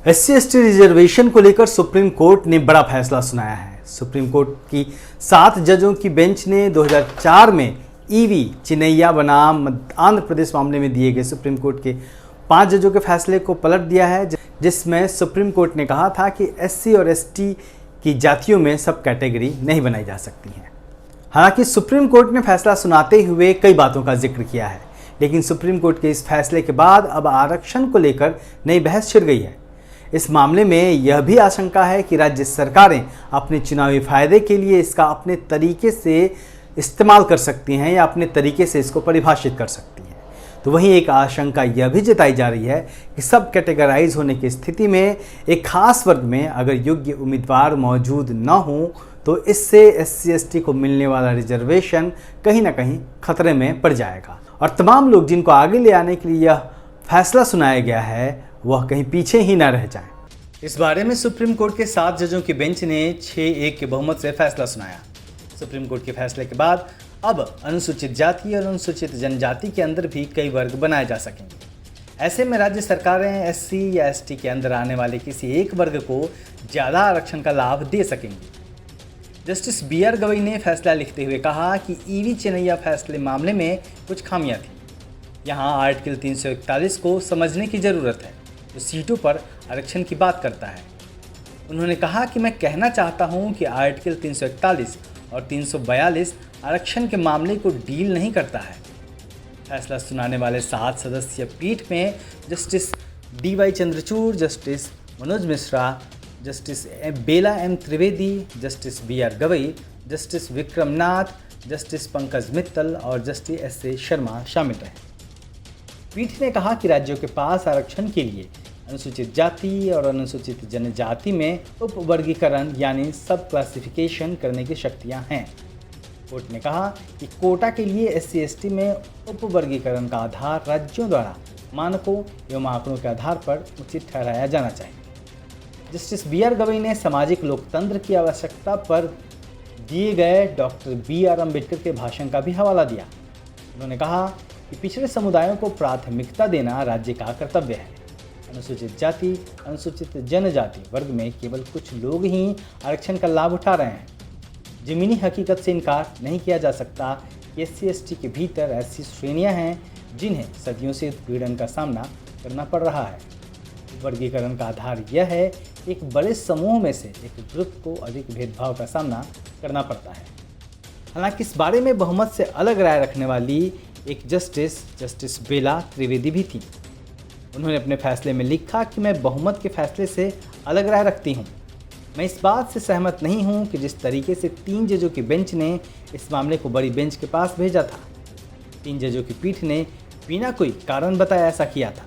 SC/ST reservation को लेकर supreme court ने बड़ा फैसला सुनाया है। सुप्रीम कोर्ट की 7 जजों की बेंच ने 2004 में ईवी चिन्नैया बनाम आंध्र प्रदेश मामले में दिए गए सुप्रीम कोर्ट के 5 जजों के फैसले को पलट दिया है, जिसमें सुप्रीम कोर्ट ने कहा था कि SC और ST की जातियों में सब कैटेगरी नहीं बनाई जा सकती हैं। हालांकि सुप्रीम कोर्ट ने फैसला सुनाते हुए कई बातों का जिक्र किया है, लेकिन सुप्रीम कोर्ट के इस फैसले के बाद अब आरक्षण को लेकर नई बहस छिड़ गई है। इस मामले में यह भी आशंका है कि राज्य सरकारें अपने चुनावी फायदे के लिए इसका अपने तरीके से इस्तेमाल कर सकती हैं या अपने तरीके से इसको परिभाषित कर सकती हैं। तो वहीं एक आशंका यह भी जताई जा रही है कि सब कैटेगराइज होने की स्थिति में एक खास वर्ग में अगर योग्य उम्मीदवार मौजूद न हो तो इससे SC/ST को मिलने वाला रिजर्वेशन कहीं ना कहीं खतरे में पड़ जाएगा और तमाम लोग जिनको आगे ले आने के लिए यह फैसला सुनाया गया है वह कहीं पीछे ही ना रह जाएं। इस बारे में सुप्रीम कोर्ट के 7 जजों की बेंच ने 6-1 के बहुमत से फैसला सुनाया। सुप्रीम कोर्ट के फैसले के बाद अब अनुसूचित जाति और अनुसूचित जनजाति के अंदर भी कई वर्ग बनाए जा सकेंगे। ऐसे में राज्य सरकारें SC या ST के अंदर आने वाले किसी एक वर्ग को ज़्यादा आरक्षण का लाभ दे सकेंगी। जस्टिस BR गवई ने फैसला लिखते हुए कहा कि ईवी चिन्नैया फैसले मामले में कुछ खामियां थी। यहाँ आर्टिकल 341 को समझने की ज़रूरत है, जो सीटों पर आरक्षण की बात करता है। उन्होंने कहा कि मैं कहना चाहता हूं कि आर्टिकल 341 और 342 आरक्षण के मामले को डील नहीं करता है। फैसला सुनाने वाले 7 सदस्यीय पीठ में Justice DY Chandrachud, Justice Manoj Mishra, Justice Bela M Trivedi, Justice BR Gavai, Justice Vikram Nath, Justice Pankaj Mittal और जस्टिस SA शर्मा शामिल रहे। पीठ ने कहा कि राज्यों के पास आरक्षण के लिए अनुसूचित जाति और अनुसूचित जनजाति में उपवर्गीकरण यानी सब क्लासिफिकेशन करने की शक्तियां हैं। कोर्ट ने कहा कि कोटा के लिए SC/ST में उपवर्गीकरण का आधार राज्यों द्वारा मानकों एवं आंकड़ों के आधार पर उचित ठहराया जाना चाहिए। जस्टिस BR गवई ने सामाजिक लोकतंत्र की आवश्यकता पर दिए गए डॉक्टर BR अम्बेडकर के भाषण का भी हवाला दिया। उन्होंने कहा कि पिछड़े समुदायों को प्राथमिकता देना राज्य का कर्तव्य है। अनुसूचित जाति, अनुसूचित जनजाति वर्ग में केवल कुछ लोग ही आरक्षण का लाभ उठा रहे हैं। ज़मीनी हकीकत से इनकार नहीं किया जा सकता कि SC/ST के भीतर ऐसी श्रेणियां हैं जिन्हें सदियों से उत्पीड़न का सामना करना पड़ रहा है। वर्गीकरण का आधार यह है कि एक बड़े समूह में से एक ग्रुप को अधिक भेदभाव का सामना करना पड़ता है। हालांकि इस बारे में बहुमत से अलग राय रखने वाली एक जस्टिस बेला त्रिवेदी भी थी। उन्होंने अपने फैसले में लिखा कि मैं बहुमत के फैसले से अलग राय रखती हूँ। मैं इस बात से सहमत नहीं हूँ कि जिस तरीके से 3 जजों की बेंच ने इस मामले को बड़ी बेंच के पास भेजा था। 3 जजों की पीठ ने बिना कोई कारण बताए ऐसा किया था।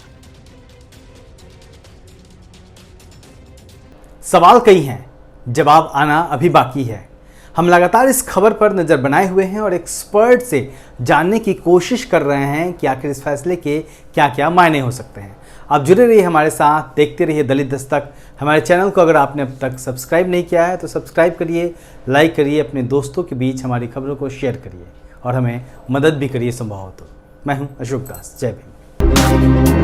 सवाल कई हैं, जवाब आना अभी बाकी है। हम लगातार इस खबर पर नज़र बनाए हुए हैं और एक्सपर्ट से जानने की कोशिश कर रहे हैं कि आखिर इस फैसले के क्या क्या मायने हो सकते हैं। आप जुड़े रहिए हमारे साथ, देखते रहिए दलित दस्तक। हमारे चैनल को अगर आपने अब तक सब्सक्राइब नहीं किया है तो सब्सक्राइब करिए, लाइक करिए, अपने दोस्तों के बीच हमारी खबरों को शेयर करिए और हमें मदद भी करिए संभव हो तो। मैं हूँ अशोक दास। जय भीम।